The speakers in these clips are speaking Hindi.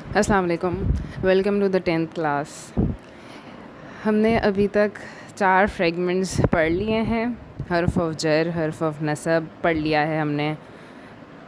अस्सलाम वालेकुम। Welcome to the 10th class. हमने अभी तक 4 फ्रेगमेंट्स पढ़ लिए हैं। हर्फ ऑफ जर, हर्फ ऑफ नसब पढ़ लिया है हमने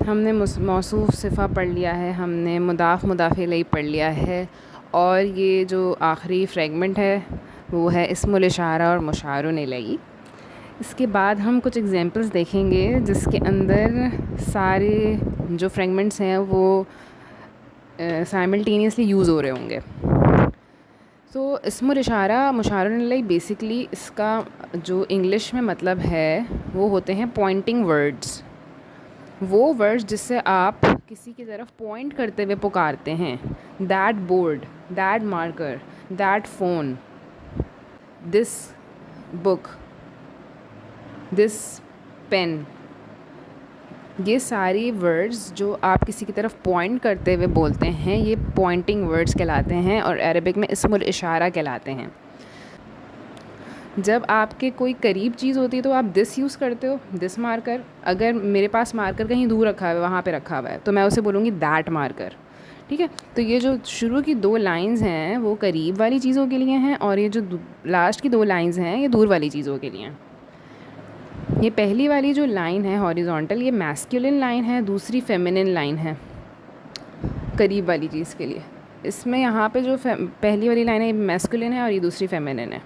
हमने मौसूफ़ सिफ़ा पढ़ लिया है, हमने मुदाफ़ मुदाफ़ इलैहि पढ़ लिया है। और ये जो आखिरी फ्रेगमेंट है वो है इस्मुल इशारा और मुशारुन इलैहि। इसके बाद हम कुछ एग्जांपल्स देखेंगे जिसके अंदर सारे जो फ्रेगमेंट्स हैं वो साइमल्टेनियसली यूज़ हो रहे होंगे। तो इस्मुल इशारा मुशारुन इलैहि बेसिकली इसका जो इंग्लिश में मतलब है वो होते हैं पॉइंटिंग वर्ड्स। वो वर्ड्स जिससे आप किसी की तरफ पॉइंट करते हुए पुकारते हैं। That board, that marker, that phone, this book, this pen. ये सारी वर्ड्स जो आप किसी की तरफ पॉइंट करते हुए बोलते हैं ये पॉइंटिंग वर्ड्स कहलाते हैं और अरबिक में इस्मुल इशारा कहलाते हैं। जब आपके कोई करीब चीज़ होती है तो आप दिस यूज़ करते हो, दिस मार्कर। अगर मेरे पास मार्कर कहीं दूर रखा है, वहाँ पे रखा हुआ है, तो मैं उसे बोलूँगी दैट मार्कर। ठीक है। तो ये जो शुरू की 2 लाइंस हैं वो करीब वाली चीज़ों के लिए हैं और ये जो लास्ट की 2 लाइंस हैं ये दूर वाली चीज़ों के लिए हैं। ये पहली वाली जो लाइन है हॉरिजॉन्टल, ये मैस्कुलिन लाइन है, दूसरी फेमिनिन लाइन है करीब वाली चीज़ के लिए। इसमें यहाँ पे जो पहली वाली लाइन है ये मैस्कुलिन है और ये दूसरी फेमिनिन है।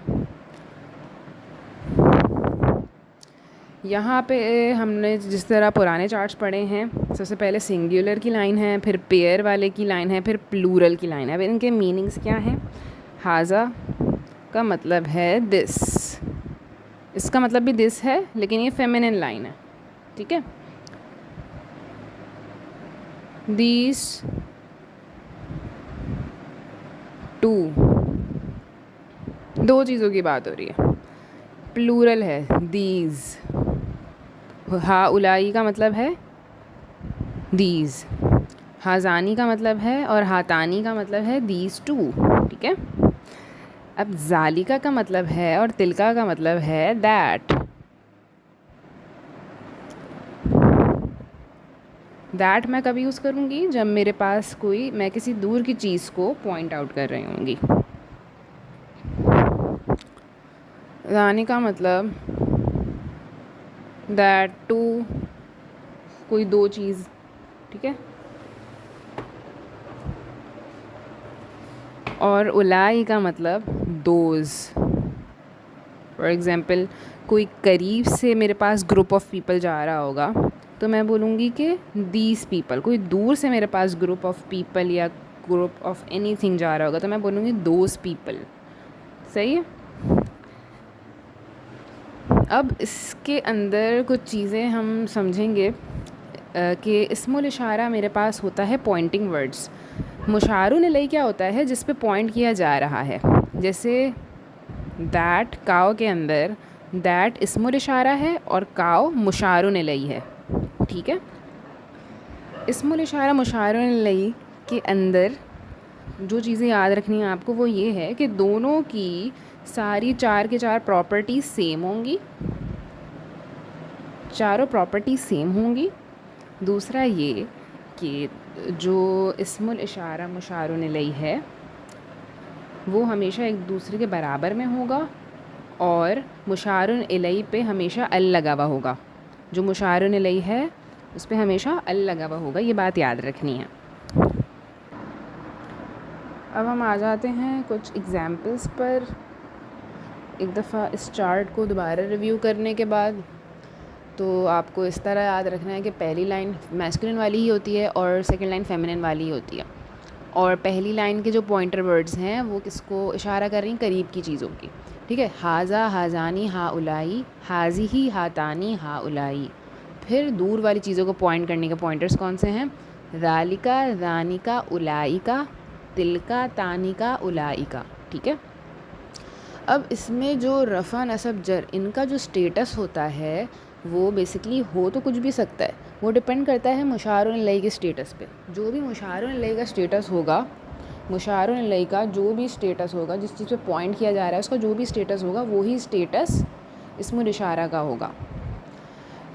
यहाँ पे हमने जिस तरह पुराने चार्ट्स पढ़े हैं, सबसे पहले सिंगुलर की लाइन है, फिर पेयर वाले की लाइन है, फिर प्लूरल की लाइन है। अब इनके मीनिंग्स क्या हैं? हाजा का मतलब है दिस, इसका मतलब भी दिस है लेकिन ये फेमिनिन लाइन है। ठीक है। दीज टू, 2 चीज़ों की बात हो रही है। प्लूरल है दीज। हा उलाई का मतलब है दीज, हाजानी का मतलब है और हातानी का मतलब है दीज टू। ठीक है। अब जालिका का मतलब है और तिलका का मतलब है दैट। दैट मैं कभी यूज़ करूँगी जब मेरे पास मैं किसी दूर की चीज़ को पॉइंट आउट कर रही होंगी। रानी का मतलब दैट टू, कोई 2 चीज़। ठीक है। और उलाई का मतलब दोज। फॉर एग्ज़ाम्पल कोई करीब से मेरे पास ग्रुप ऑफ पीपल जा रहा होगा तो मैं बोलूँगी कि दीज पीपल। कोई दूर से मेरे पास ग्रुप ऑफ पीपल या ग्रुप ऑफ एनीथिंग जा रहा होगा तो मैं बोलूँगी दोज पीपल। सही है। अब इसके अंदर कुछ चीज़ें हम समझेंगे कि इस्मुल इशारा मेरे पास होता है पॉइंटिंग वर्ड्स। मुशारुन इलैहि क्या होता है? जिस पे पॉइंट किया जा रहा है। जैसे दैट, काव के अंदर दैट इस्मुल इशारा है और काव मुशारुन इलैहि है। ठीक है। इस्मुल इशारा मुशारुन इलैहि के अंदर जो चीज़ें याद रखनी है आपको वो ये है कि दोनों की सारी 4 के 4 प्रॉपर्टीज़ सेम होंगी, चारों प्रॉपर्टीज़ सेम होंगी। दूसरा ये कि जो इस्मुल इशारा मुशारुन इलैहि है वो हमेशा एक दूसरे के बराबर में होगा और मुशारुन इलैहि पे हमेशा अल लगा हुआ होगा। जो मुशारुन इलैहि है उस पर हमेशा अल लगा हुआ होगा, ये बात याद रखनी है। अब हम आ जाते हैं कुछ एग्जाम्पल्स पर। एक दफ़ा इस चार्ट को दोबारा रिव्यू करने के बाद तो आपको इस तरह याद रखना है कि पहली लाइन मैस्कुलिन वाली ही होती है और सेकंड लाइन फेमिनिन वाली ही होती है। और पहली लाइन के जो पॉइंटर वर्ड्स हैं वो किसको इशारा कर रही हैं? करीब की चीज़ों की। ठीक है। हाजा, हाजानी, हा उलाई, हाजी ही, हातानी, हा उलाई। फिर दूर वाली चीज़ों को पॉइंट करने के पॉइंटर्स कौन से हैं? रालिका, रानिका, उलाइका, तिलका, तानिका, उलाइका। ठीक है। अब इसमें जो रफ़ा, नसब, जर, इनका जो स्टेटस होता है वो बेसिकली हो तो कुछ भी सकता है, वो डिपेंड करता है मुशारुन इलैहि के स्टेटस पे। जो भी मुशारुन इलैहि का स्टेटस होगा, मुशारुन इलैहि का जो भी स्टेटस होगा, जिस चीज़ पे पॉइंट किया जा रहा है उसका जो भी स्टेटस होगा वो ही स्टेटस इस्मुल इशारा का होगा।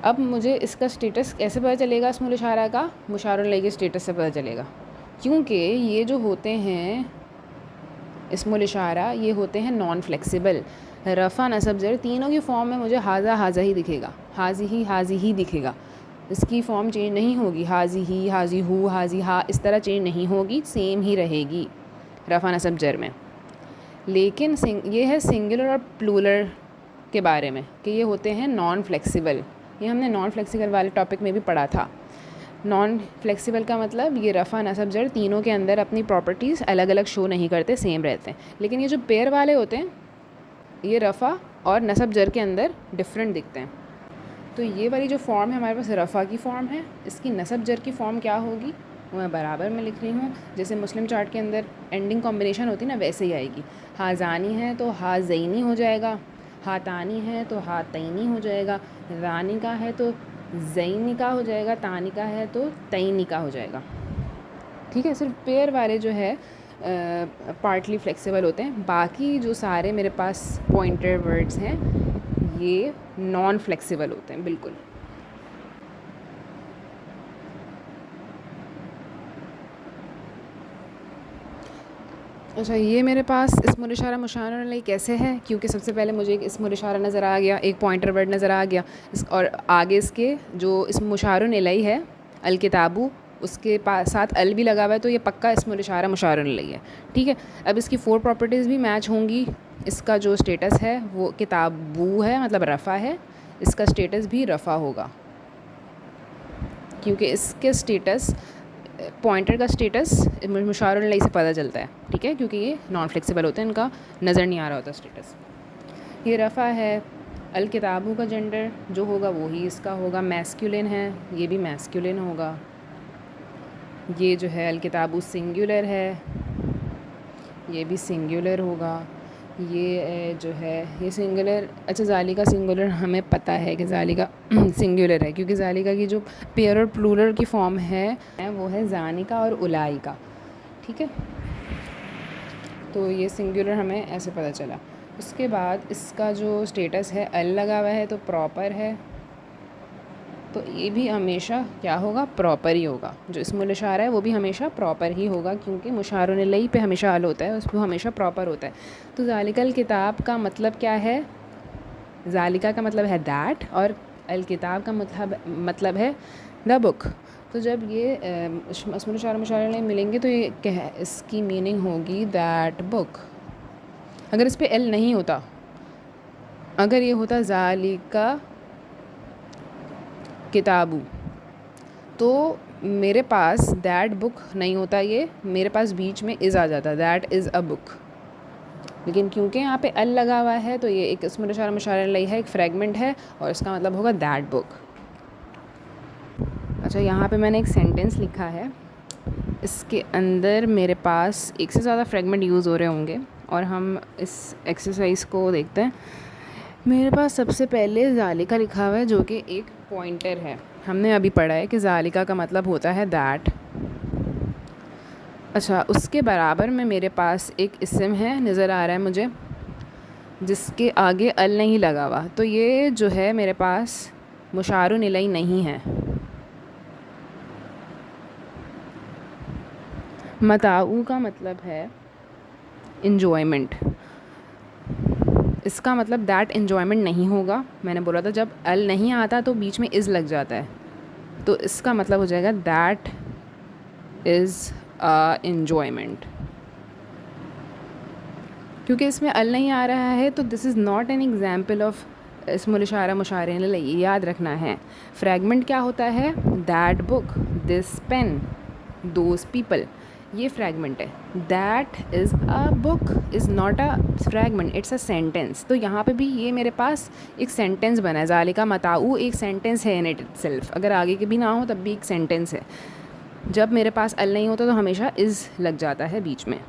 अब मुझे इसका स्टेटस कैसे पता चलेगा? इस्मुल इशारा का मुशारुन इलैहि के स्टेटस से पता चलेगा। क्योंकि ये जो होते हैं इस्मुल इशारा, ये होते हैं नॉन फ्लेक्सिबल। रफ़ा नसब ज़र तीनों की फॉर्म में मुझे हाज़ा ही दिखेगा, हाजी ही दिखेगा। इसकी फॉर्म चेंज नहीं होगी, हाजी ही, हाजी हु, हाजी हा, इस तरह चेंज नहीं होगी, सेम ही रहेगी रफ़ा नसब ज़र में। लेकिन ये है सिंगुलर और प्लूरल के बारे में कि ये होते हैं नॉन फ्लेक्सिबल। ये हमने नॉन फ्लेक्सिबल वाले टॉपिक में भी पढ़ा था। नॉन फ्लेक्सिबल का मतलब ये रफ़ा नसब ज़र तीनों के अंदर अपनी प्रॉपर्टीज़ अलग अलग शो नहीं करते, सेम रहते हैं। लेकिन ये जो पेयर वाले होते हैं ये रफ़ा और नसब ज़र के अंदर डिफरेंट दिखते हैं। तो ये वाली जो फॉर्म है हमारे पास रफ़ा की फ़ॉर्म है, इसकी नसब ज़र की फ़ॉर्म क्या होगी वो मैं बराबर में लिख रही हूँ। जैसे मुस्लिम चार्ट के अंदर एंडिंग कॉम्बिनेशन होती है ना, वैसे ही आएगी। हाज़ानी है तो हाज़ैनी हो जाएगा, हातानी है तो हातैनी हो जाएगा, रानी का है तो ज़ैनी का हो जाएगा, तानी का है तो तैनी का हो जाएगा। ठीक है, सिर्फ पेयर वाले जो है पार्टली फ्लेक्सिबल होते हैं, बाकी जो सारे मेरे पास पॉइंटर वर्ड्स हैं ये नॉन फ्लेक्सिबल होते हैं बिल्कुल। अच्छा, ये मेरे पास इस्मुल इशारा मुशारा अलैहि कैसे है, क्योंकि सबसे पहले मुझे एक इस्मुल इशारा नज़र आ गया, एक पॉइंटर वर्ड नज़र आ गया, और आगे इसके जो इस्म मुशारुन अलैहि है अल किताबू, उसके पास साथ अल भी लगा हुआ है, तो ये पक्का इस्मुल इशारा मुशारुन अलैहि है। ठीक है, अब इसकी 4 प्रॉपर्टीज़ भी मैच होंगी। इसका जो स्टेटस है वो किताबू है, मतलब रफ़ा है, इसका स्टेटस भी रफ़ा होगा क्योंकि इसके स्टेटस पॉइंटर का स्टेटस मुशारुन अलैहि से पता चलता है। ठीक है, क्योंकि ये नॉन फ्लेक्सिबल होते हैं, इनका नज़र नहीं आ रहा होता स्टेटस। ये रफ़ा है। अल किताबू का जेंडर जो होगा वो ही इसका होगा, मैस्कुलिन है, ये भी मैस्कुलिन होगा। ये जो है अल किताबू सिंगुलर है, ये भी सिंगुलर होगा। ये जो है ये सिंगुलर, अच्छा ज़ालिका सिंगुलर हमें पता है कि ज़ालिका सिंगुलर है, क्योंकि ज़ालिका की जो पेयर और प्लूरल की फॉर्म है वो है ज़ानिका और उलाइका। ठीक है, तो ये सिंगुलर हमें ऐसे पता चला। उसके बाद इसका जो स्टेटस है अल लगा हुआ है तो प्रॉपर है, तो ये भी हमेशा क्या होगा, प्रॉपर ही होगा। जो इस्मुल इशारा है वो भी हमेशा प्रॉपर ही होगा, क्योंकि मुशारुन अलैहि पे हमेशा अल होता है, उस पर हमेशा प्रॉपर होता है। तो ज़ालिकल किताब का मतलब क्या है, ज़ालिका का मतलब है दैट, और अल किताब का मतलब है द बुक। तो जब ये इस्मुल इशारा मुशारुन अलैहि मिलेंगे तो ये इसकी मीनिंग होगी दैट बुक। अगर इस पर एल नहीं होता, अगर ये होता ज़ालिका किताबू, तो मेरे पास दैट बुक नहीं होता, ये मेरे पास बीच में इज़ आ जाता, दैट इज़ अ बुक। लेकिन क्योंकि यहाँ पे अल लगा हुआ है तो ये एक इस्मुल इशारा मुशारा अलैहि है, एक फ्रेगमेंट है, और इसका मतलब होगा दैट बुक। अच्छा, यहाँ पे मैंने एक सेंटेंस लिखा है, इसके अंदर मेरे पास एक से ज़्यादा फ्रेगमेंट यूज़ हो रहे होंगे, और हम इस एक्सरसाइज को देखते हैं। मेरे पास सबसे पहले ज़ालिका लिखा हुआ है जो कि एक पॉइंटर है। हमने अभी पढ़ा है कि ज़ालिका का मतलब होता है दैट। अच्छा, उसके बराबर में मेरे पास एक इस्म है, नज़र आ रहा है मुझे, जिसके आगे अल नहीं लगा हुआ, तो ये जो है मेरे पास मुशारुन अलैहि नहीं है। मताऊ का मतलब है इन्जॉयमेंट, इसका मतलब दैट इन्जॉयमेंट नहीं होगा। मैंने बोला था जब अल नहीं आता तो बीच में इज़ लग जाता है, तो इसका मतलब हो जाएगा दैट इज़ इन्जॉयमेंट। क्योंकि इसमें अल नहीं आ रहा है तो this is not an example of इस्मुल इशारा मुशारे अलैहि, याद रखना है। फ्रैगमेंट क्या होता है, that book, this pen, those people, ये फ्रैगमेंट है। That is a book is not a fragment, it's a sentence. तो यहाँ पे भी ये मेरे पास एक सेंटेंस बना है, ज़ालिका मताऊ एक सेंटेंस है इन इट सेल्फ, अगर आगे के भी ना हो तब भी एक सेंटेंस है। जब मेरे पास अल नहीं होता तो हमेशा इज़ लग जाता है बीच में।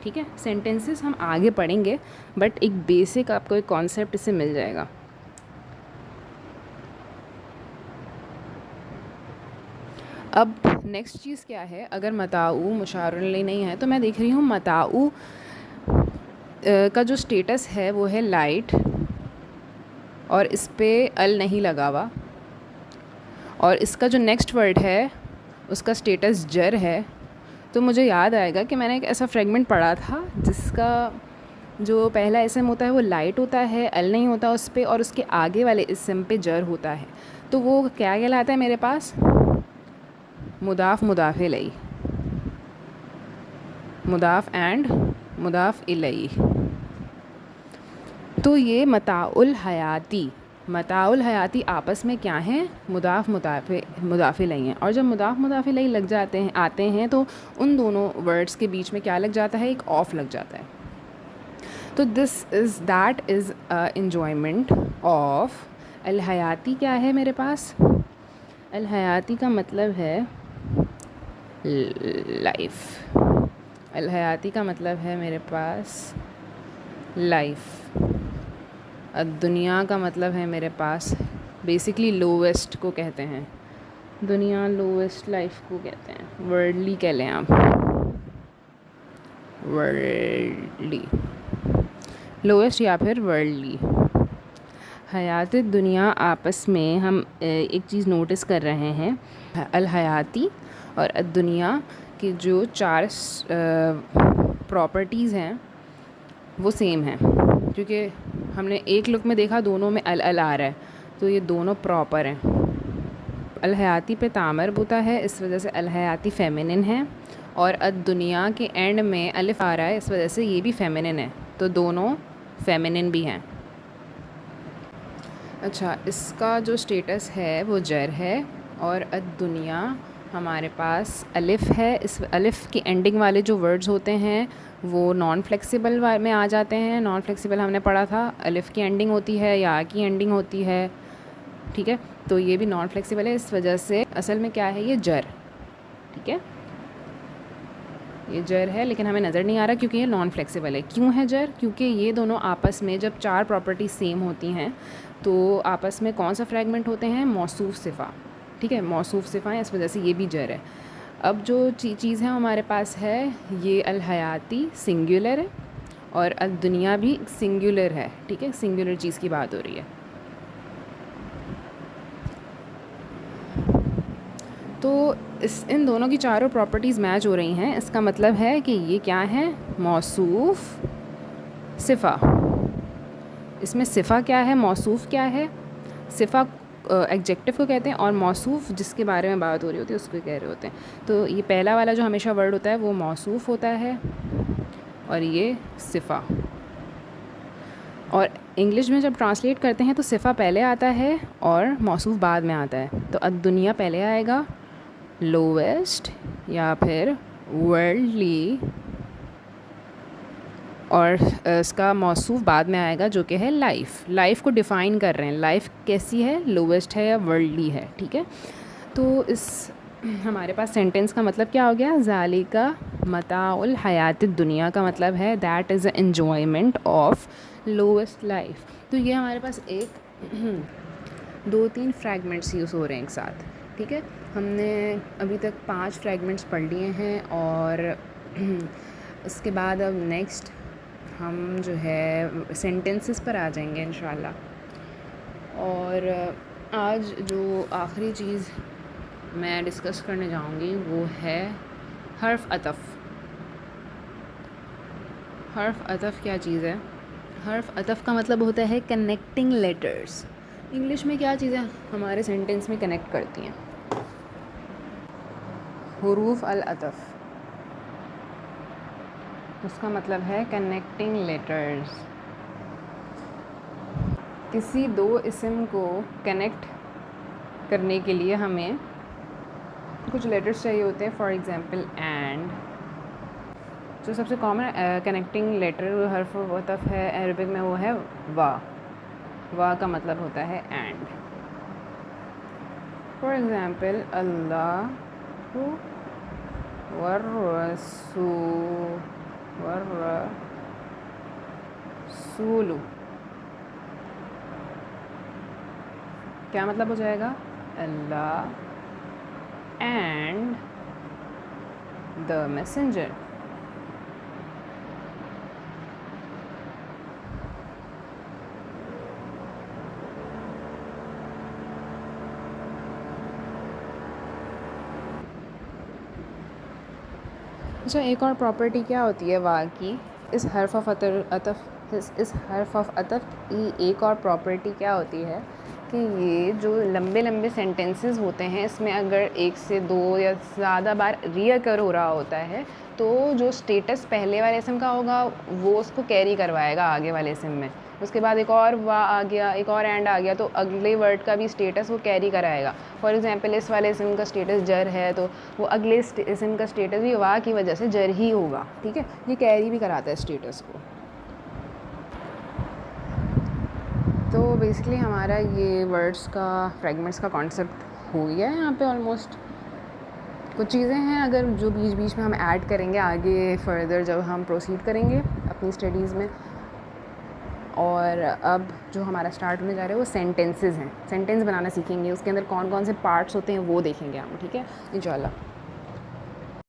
ठीक है, सेंटेंसेस हम आगे पढ़ेंगे, बट एक बेसिक आपको एक कॉन्सेप्ट इससे मिल जाएगा। अब नेक्स्ट चीज़ क्या है, अगर मताऊ मुशारुन अलैहि नहीं है तो मैं देख रही हूँ मताऊ का जो स्टेटस है वो है लाइट, और इस पे अल नहीं लगा हुआ, और इसका जो नेक्स्ट वर्ड है उसका स्टेटस जर है, तो मुझे याद आएगा कि मैंने एक ऐसा फ्रेगमेंट पढ़ा था जिसका जो पहला इसम होता है वो लाइट होता है, अल नहीं होता उस पर, और उसके आगे वाले इसम पे जर होता है। तो वो क्या कहलाता है मेरे पास? मुदाफ़ मुदाफ़ इलैही, मुदाफ़ एंड मुदाफ़ इलैही। तो ये मताउल हयाती आपस में क्या हैं? मुदाफ़ मुदाफ़ इलैही हैं। और जब मुदाफ़ मुदाफ़ इलैही लग जाते हैं, आते हैं, तो उन दोनों वर्ड्स के बीच में क्या लग जाता है? एक ऑफ लग जाता है। तो दैट इज़ एन्जॉयमेंट ऑफ अल हयाती। क्या है मेरे पास? अल हयाती का मतलब है लाइफ। अल हयाती का मतलब है मेरे पास लाइफ। दुनिया का मतलब है मेरे पास बेसिकली लोवेस्ट को कहते हैं, दुनिया लोवेस्ट लाइफ को कहते हैं, वर्ल्डली कह लें आप, वर्ल्डली, लोवेस्ट या फिर वर्ल्डली। हयात दुनिया आपस में हम एक चीज़ नोटिस कर रहे हैं, अल हयाती और दुनिया की जो 4 प्रॉपर्टीज़ हैं वो सेम हैं, क्योंकि हमने एक लुक में देखा दोनों में अल आ रहा है, तो ये दोनों प्रॉपर हैं। अल हयाती पे तामर होता है, इस वजह से अल हयाती फेमिनिन है, और दुनिया के एंड में अलिफ आ रहा है, इस वजह से ये भी फेमिनिन है, तो दोनों फेमिनिन भी हैं। अच्छा, इसका जो स्टेटस है वो जर है, और दुनिया हमारे पास अलिफ़ है। इस अलिफ़ की एंडिंग वाले जो वर्ड्स होते हैं वो नॉन फ्लेक्सिबल में आ जाते हैं। नॉन फ्लेक्सिबल हमने पढ़ा था, अलिफ़ की एंडिंग होती है, या की एंडिंग होती है, ठीक है। तो ये भी नॉन फ्लेक्सिबल है, इस वजह से असल में क्या है? ये जर, ठीक है, ये जर है, लेकिन हमें नज़र नहीं आ रहा क्योंकि ये नॉन फ्लेक्सिबल है। क्यों है जर? क्योंकि ये दोनों आपस में जब 4 प्रॉपर्टी सेम होती हैं तो आपस में कौन सा फ्रैगमेंट होते हैं? मौसूफ़ सिफ़ा, ठीक है, मौसूफ़ सिफ़ा है, इस वजह से ये भी जर है। अब जो चीज़ है हमारे पास है, ये अल हयाती सिंगुलर है और अल दुनिया भी सिंगुलर है, ठीक है, सिंगुलर चीज़ की बात हो रही है। तो इन दोनों की चारों प्रॉपर्टीज़ मैच हो रही हैं, इसका मतलब है कि ये क्या है? मौसूफ़ सिफ़ा। इसमें सिफ़ा क्या है, मौसूफ़ क्या है? सिफ़ा एग्जेक्टिव को कहते हैं, और मौसूफ़ जिसके बारे में बात हो रही होती है उसको कह रहे होते हैं। तो ये पहला वाला जो हमेशा वर्ड होता है वो मौसूफ़ होता है, और ये सिफ़ा। और इंग्लिश में जब ट्रांसलेट करते हैं तो सिफ़ा पहले आता है और मौसूफ़ बाद में आता है। तो अब दुनिया पहले आएगा, लोवेस्ट या फिर वर्ल्डली, और इसका मौसूफ़ बाद में आएगा जो कि है लाइफ। लाइफ को डिफ़ाइन कर रहे हैं, लाइफ कैसी है, लोवेस्ट है या वर्ल्डली है, ठीक है। तो इस हमारे पास सेंटेंस का मतलब क्या हो गया? ज़ालिका मताउल हयात दुनिया का मतलब है that is a enjoyment of lowest life. तो ये हमारे पास एक 2-3 फ्रैगमेंट्स यूज़ हो रहे हैं एक साथ, ठीक है। हमने अभी तक 5 फ्रैगमेंट्स पढ़ लिए हैं, और इसके बाद अब नेक्स्ट हम जो है सेंटेंसेस पर आ जाएंगे इंशाल्लाह। और आज जो आखिरी चीज़ मैं डिस्कस करने जाऊंगी वो है हर्फ अतफ़। हर्फ अतफ़ क्या चीज़ है? हर्फ अतफ़ का मतलब होता है कनेक्टिंग लेटर्स। इंग्लिश में क्या चीज़ें हमारे सेंटेंस में कनेक्ट करती हैं? हुरूफ अल अतफ़, उसका मतलब है कनेक्टिंग लेटर्स। किसी 2 इस्म को कनेक्ट करने के लिए हमें कुछ लेटर्स चाहिए होते हैं। फॉर एग्ज़ाम्पल एंड, जो सबसे कॉमन कनेक्टिंग लेटर हर्फ अतफ़ है अरबिक में वो है वा। वा का मतलब होता है एंड। फॉर एग्ज़ाम्पल अल्लाहु वर्रसूलु, क्या मतलब हो जाएगा? अल्लाह एंड द मैसेंजर। अच्छा, एक और प्रॉपर्टी क्या होती है वाह की, इस हर्फ ऑफ अतफ़ इस हर्फ ऑफ अतफ़ की एक और प्रॉपर्टी क्या होती है कि ये जो लंबे लंबे सेंटेंसेस होते हैं इसमें अगर एक से दो या ज़्यादा बार रीअकर हो रहा होता है तो जो स्टेटस पहले वाले इसम का होगा वो उसको कैरी करवाएगा आगे वाले इसम में। उसके बाद एक और वाह आ गया, एक और एंड आ गया, तो अगले वर्ड का भी स्टेटस वो कैरी कराएगा। फॉर एग्जांपल इस वाले इसम का स्टेटस जर है तो वो अगले इसम का स्टेटस भी वाह की वजह से जर ही होगा। ठीक है, ये कैरी भी कराता है स्टेटस को। तो बेसिकली हमारा ये वर्ड्स का फ्रेगमेंट्स का कॉन्सेप्ट हो गया है यहाँ पे ऑलमोस्ट। कुछ चीज़ें हैं अगर जो बीच बीच में हम ऐड करेंगे आगे फर्दर जब हम प्रोसीड करेंगे अपनी स्टडीज़ में। और अब जो हमारा स्टार्ट होने जा रहा है वो सेंटेंसेस हैं, सेंटेंस बनाना सीखेंगे, उसके अंदर कौन कौन से पार्ट्स होते हैं वो देखेंगे हम। ठीक है इंशाल्लाह।